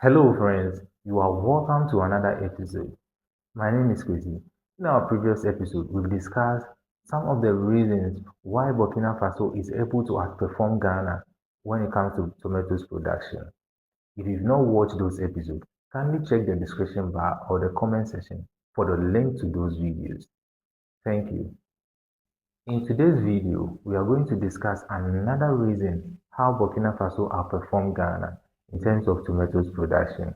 Hello friends, you are welcome to another episode. My name is Kwesi. In our previous episode, we've discussed some of the reasons why Burkina Faso is able to outperform Ghana when it comes to tomatoes production. If you've not watched those episodes, kindly check the description bar or the comment section for the link to those videos. Thank you. In today's video, we are going to discuss another reason how Burkina Faso outperformed Ghana in terms of tomatoes production.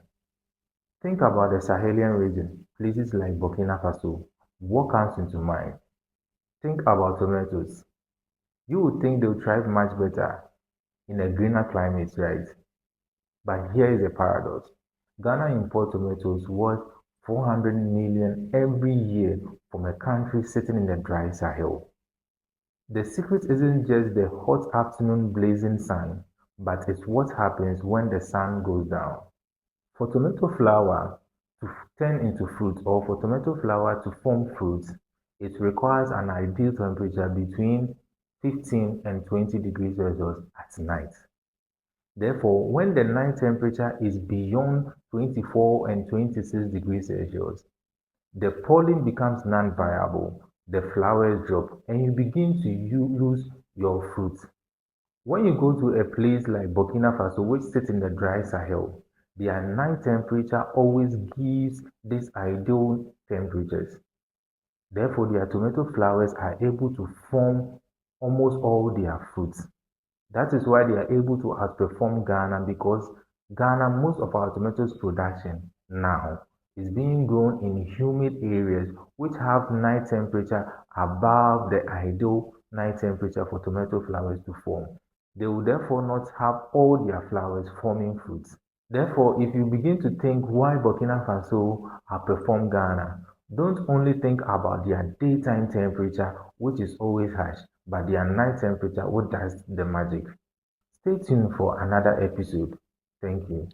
Think about the Sahelian region, places like Burkina Faso. What comes into mind? Think about tomatoes. You would think they'll thrive much better in a greener climate, right? But here is a paradox. Ghana imports tomatoes worth 400 million every year from a country sitting in the dry Sahel. The secret isn't just the hot afternoon blazing sun, but it's what happens when the sun goes down. For tomato flower to turn into fruit or for tomato flower to form fruit, it requires an ideal temperature between 15 and 20 degrees Celsius at night. Therefore, when the night temperature is beyond 24 and 26 degrees Celsius, the pollen becomes non-viable, the flowers drop, and you begin to lose your fruit. When you go to a place like Burkina Faso, which sits in the dry Sahel, their night temperature always gives these ideal temperatures. Therefore, their tomato flowers are able to form almost all their fruits. That is why they are able to outperform Ghana because Ghana, most of our tomatoes production now is being grown in humid areas which have night temperature above the ideal night temperature for tomato flowers to form. They will therefore not have all their flowers forming fruits. Therefore, if you begin to think why Burkina Faso outperform Ghana, don't only think about their daytime temperature, which is always harsh, but their night temperature, what does the magic. Stay tuned for another episode. Thank you.